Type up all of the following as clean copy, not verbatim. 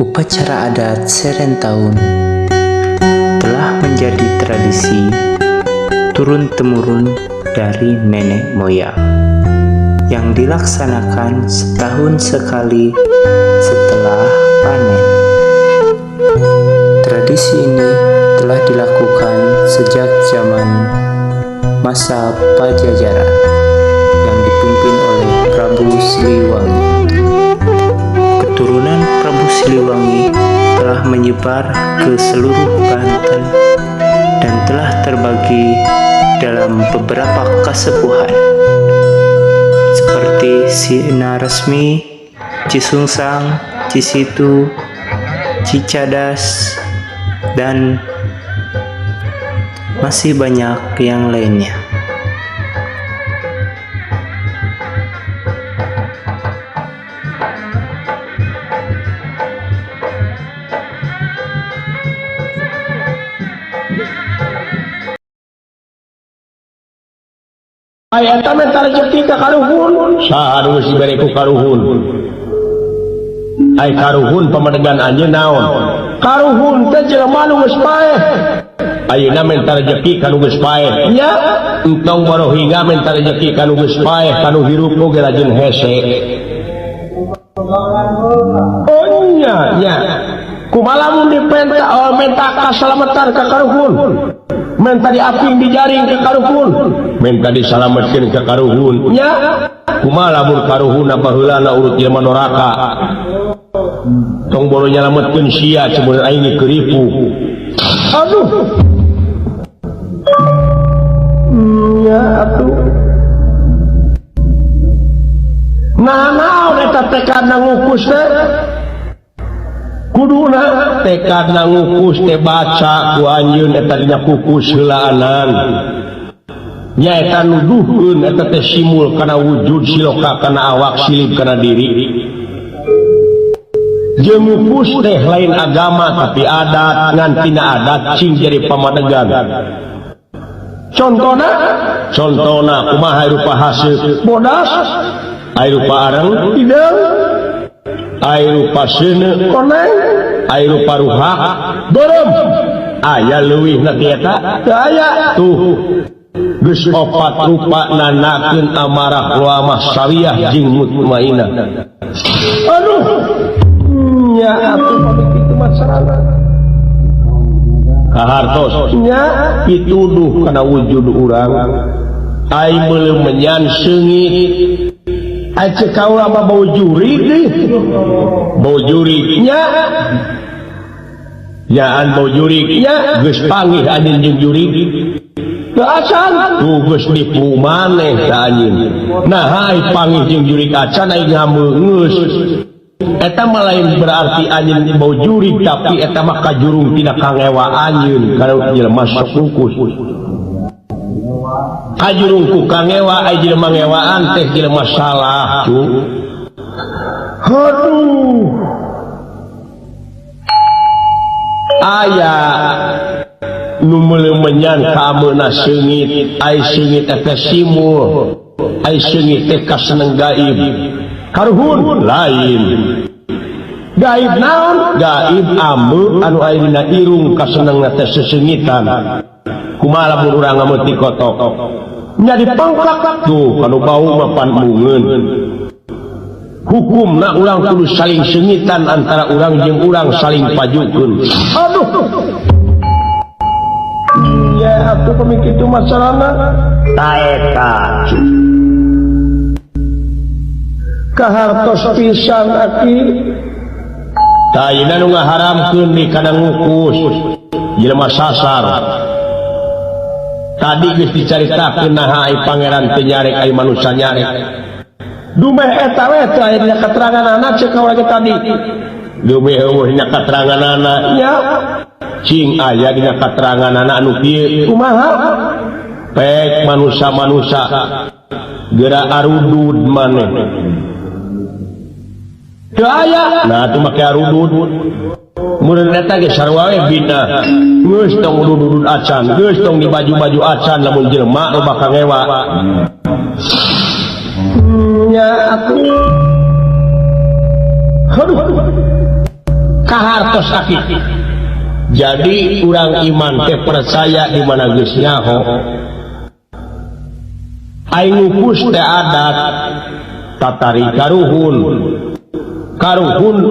Upacara adat Serentahun telah menjadi tradisi turun-temurun dari nenek moyang yang dilaksanakan setahun sekali setelah panen. Tradisi ini telah dilakukan sejak zaman masa Pajajaran yang dipimpin oleh Prabu Siliwangi. Keturunan Prabu Siliwangi telah menyebar ke seluruh Banten dan telah terbagi dalam beberapa kasepuhan seperti Sinaresmi, Cisungsang, Cisitu, Cicadas, dan masih banyak yang lainnya. Ayat mental rezeki ka karuhun saharus diberi ku karuhun. Ai karuhun pamadegan anjeun naon? Karuhun teh jelema nu geus paeh. Ayeuna mental rezeki kanu geus paeh. Nya, entong baru hingga mental rezeki kanu geus paeh kanu hirup oge rajin hese. Oh nya. Kumaha mun dipenta menta kaslametan ka karuhun. Menta diaping dijaring ke karuhun, menta disalametkeun ke karuhun. Nya, kumaha lamun karuhun baheulana urut jelema neraka. Tong boro nyalametkeun sia cemun aing keuripu. Aduh. Nya atuh. Nah naon eta tekadna ngukus teh? Kuduna tekadna ngukus teh baca ku anjeun eta dina kukus heulaanan. Nya eta nuduhkeun eta teh simul kana wujud siloka kana awak silib kana diri. Jeung ngukus teh lain agama tapi adat ngantina adat cing jadi pamadegan. Contona kumaha rupa hasil bodas, aya rupa areng ideung, aya rupa seuneu koneng, aya rupa ruhak dorem, aya leuwihna ti eta teu aya tuh geus opat rupa nanakeun amarah luamah sawiyah jeung mutmainah. Aduh nya atuh pamit kitu masalahna kahartos nya pituduh kana wujud urang ai meuleuh menyan seungit. Aja kau apa bau jurig nih, bau jurignya, yaan bau jurignya, gus panggil anjing jeung jurig, keacan, tuh gus nipu maneh ka anjing, nah hai panggil jeung jurig acan ai ngameungeus, eta mah lain berarti anjing bau jurig tapi eta mah kajurung tina kangewa anjeun kana jelema sok ngukus. Kajurung ku kangewa ai jelema ngewaan teh jelema salah cu. Aduh. Aya nu meuleuh menyan ka ameuna seungit, ai seungit teh simul, ai seungit teh kaseneng gaib. Karuhun lain. Gaib naon? Gaib ameu anu aya dina irung kasenengna teh seseungitan. Kumaha lamun urang ngameuti kotok? Nya dipangklak tuh kanu bau mapan mungeun. Hukumna urang kudu saling seungitan antara urang jeung urang saling pajukeun. Aduh. Ya atuh pamit kitu masalahna. Ta eta. Kahartos pisan aki. Ta ayeuna nu ngaharamkeun di kana ngukus jelema sasar. Tadi geus dicaritakeun naha ai pangeran teu nyarek ai manusia nyarek. Dumeh eta we teh aya dina keteranganana ceuk ka urang tadi. Dumeh eueuh dina keteranganana nya. Cing aya dina keteranganana anu kieu. Kumaha? Pek manusia-manusia geura arudud maneh. Teu aya. Nah teu make arudud. Mun eta ge sarua we bina. Geus tong udud acan, geus tong di baju-baju acan lamun jelema loba kangewa. Nya atuh. Aduh. kahartos sakit. Jadi urang iman teh percaya di mana geus nyaho aing ngukus teh adat tatari karuhun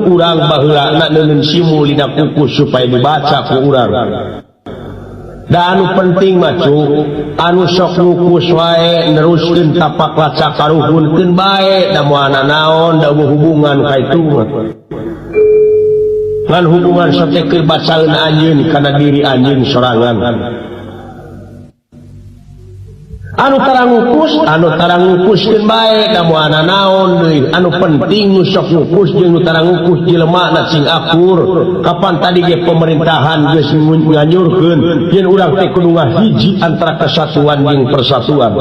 urang baheula neuneun simul dina kukus supaya dibaca ku urang. Da anu penting mah cu anu sok ngukus wae neruskeun tapak laca karuhunkeun bae da moal naon da hubungan ka itu mah ngan hubungan sote keur bacaeun anjeun kana diri anjeun sorangan. Anu tarang ngukuskeun bae da moal naon deui anu penting nu sok ngukus jeung nu tarang ngukus jelema na sing akur. Kapan tadi ge pemerintahan geus nganyurkeun yen urang teh kudu ngahiji antara kesatuan jeung persatuan.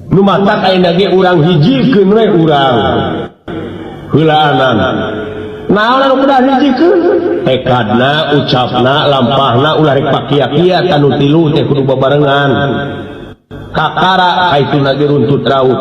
Nu matak ayeuna ge urang hijikeun we urang heulaanan. Naon anu kudu hijikeun? Tekadna, ucapna, lampahna ulah rek pakia-kia anu tilu teh kudu babarengan. Kakara kaituna ge runtut raut.